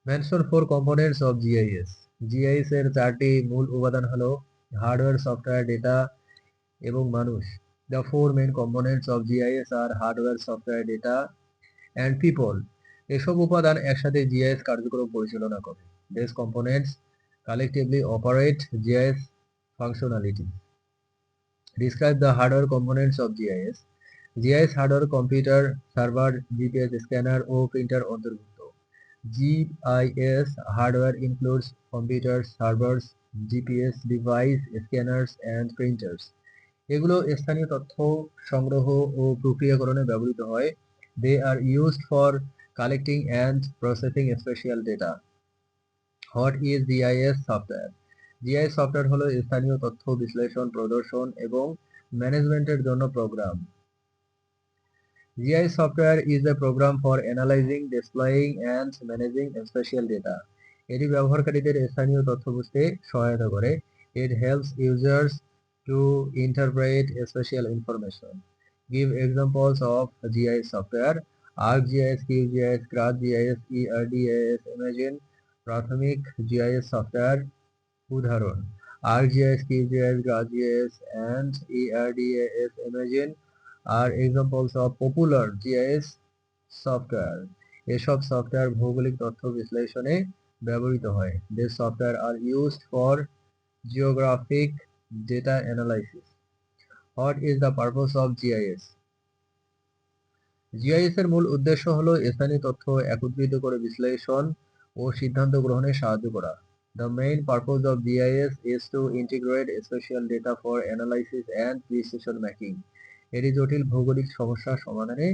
Mention four components of GIS. GIS এর চারটি মূল উপাদান হলো হার্ডওয়্যার, সফটওয়্যার, ডেটা এবং মানুষ। The four main components of GIS are hardware, software, data and people. এসব উপাদান একসাথে জিআইএস কার্যক্রম পরিচালনা করে। These components collectively operate GIS functionality. Describe the hardware components of GIS. GIS hardware computer, server, GPS scanner ও printer অন্তর্ভুক্ত। GIS hardware includes computers, servers, GPS device, scanners and printers. এগুলো স্থানীয় তথ্য সংগ্রহ ও প্রক্রিয়াকরণে ব্যবহৃত হয়। They are used for collecting and processing spatial data. What is GIS software? GIS software হলো স্থানীয় তথ্য বিশ্লেষণ, প্রদর্শন এবং ম্যানেজমেন্টের জন্য programme. GIS software is a program for analyzing, displaying and managing spatial data. এটি ব্যবহারকারীদের স্থানীয় তথ্য বুঝতে সহায়তা করে। It helps users to interpret spatial information. Give examples of GIS software. ArcGIS, QGIS, GraphGIS, ERDAS, Imagine, প্রাথমিক GIS সফটওয়্যার উদাহরণ: ArcGIS, QGIS, GraphGIS and ERDAS Imagine are examples of popular GIS software. এসব software ভৌগোলিক তথ্য বিশ্লেষণে ব্যবহৃত হয়। These software are used for geographic data analysis. What is the purpose of GIS? GIS এর মূল উদ্দেশ্য হলো স্থানীয় তথ্য একত্রিত করে বিশ্লেষণ ও সিদ্ধান্ত গ্রহণে সাহায্য করা। The main purpose of GIS is to integrate spatial data for analysis and decision making. এটি জটিল ভৌগোলিক সমস্যা সমাধানে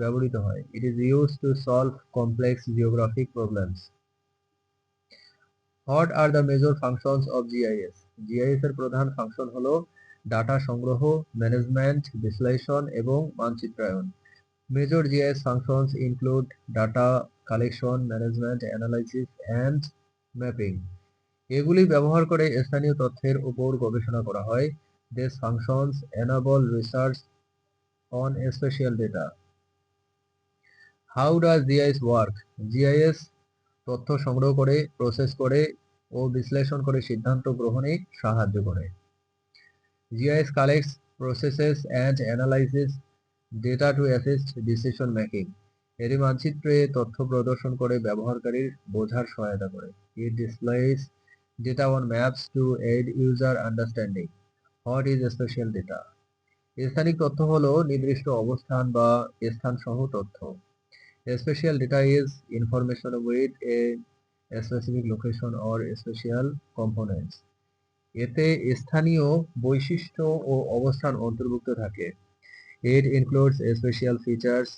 ব্যবহৃত হয়। It is used to solve complex geographic problems. What are the major functions of GIS? GIS এর প্রধান function হলো ডাটা সংগ্রহ, ম্যানেজমেন্ট, বিশ্লেষণ এবং মানচিত্রায়ন। Major GIS functions include data collection, management, analysis, and mapping. এগুলি ব্যবহার করে স্থানীয় তথ্যের উপর গবেষণা করা হয়। These functions enable research on spatial data. How does GIS work? GIS তথ্য সংগ্রহ করে, প্রসেস করে ও বিশ্লেষণ করে সিদ্ধান্ত গ্রহণে সাহায্য করে। GIS collects, processes, and analyzes data to assist decision making. এটি মানচিত্রে তথ্য প্রদর্শন করে ব্যবহারকারীর বোঝার সহায়তা করে। It displays data on maps to aid user understanding. What is spatial data? স্থানিক তথ্য হলো নির্দিষ্ট অবস্থান বা স্থান সহ তথ্য। Spatial data is information with a specific location or spatial components. এতে স্থানীয় বৈশিষ্ট্য ও অবস্থান অন্তর্ভুক্ত থাকে। It includes spatial features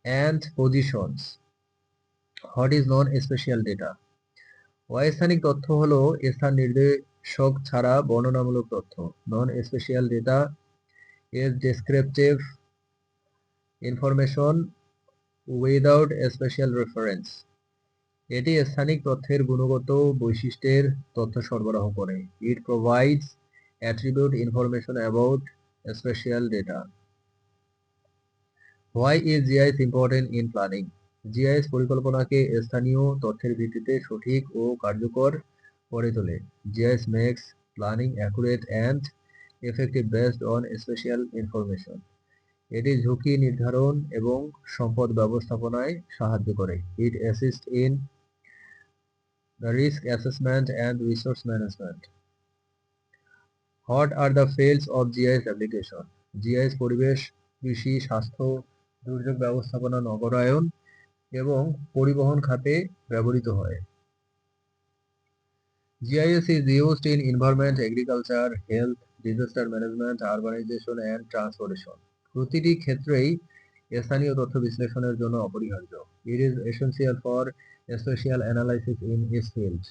and positions. What is non-spatial data? অস্থানিক তথ্য হলো স্থান নির্দেশক ছাড়া বর্ণনামূলক তথ্য। Non-spatial data is descriptive information without a spatial reference. এটি স্থানিক তথ্যের গুণগত বৈশিষ্ট্যের তথ্য সরবরাহ করে। It provides attribute information about spatial data. Why is GIS important in planning? GIS পরিকল্পনাকে স্থানীয় তথ্যের ভিত্তিতে সঠিক ও কার্যকর করে তোলে। GIS makes planning accurate and effective based on spatial information. এটি ঝুঁকি নির্ধারণ এবং সম্পদ ব্যবস্থাপনায় সাহায্য করে। It assists in the risk assessment and resource management. What are the fields of GIS application? GIS পরিবেশ, কৃষি, স্বাস্থ্য, দুর্যোগ ব্যবস্থাপনা, নগরায়ন এবং পরিবহন খাতে ব্যবহৃত হয়। GIS is used in environment, agriculture, health, disaster management, urbanization and transportation. প্রতিটি ক্ষেত্রেই স্থানীয় তথ্য বিশ্লেষণের জন্য অপরিহার্য। It is essential for spatial analysis in its field.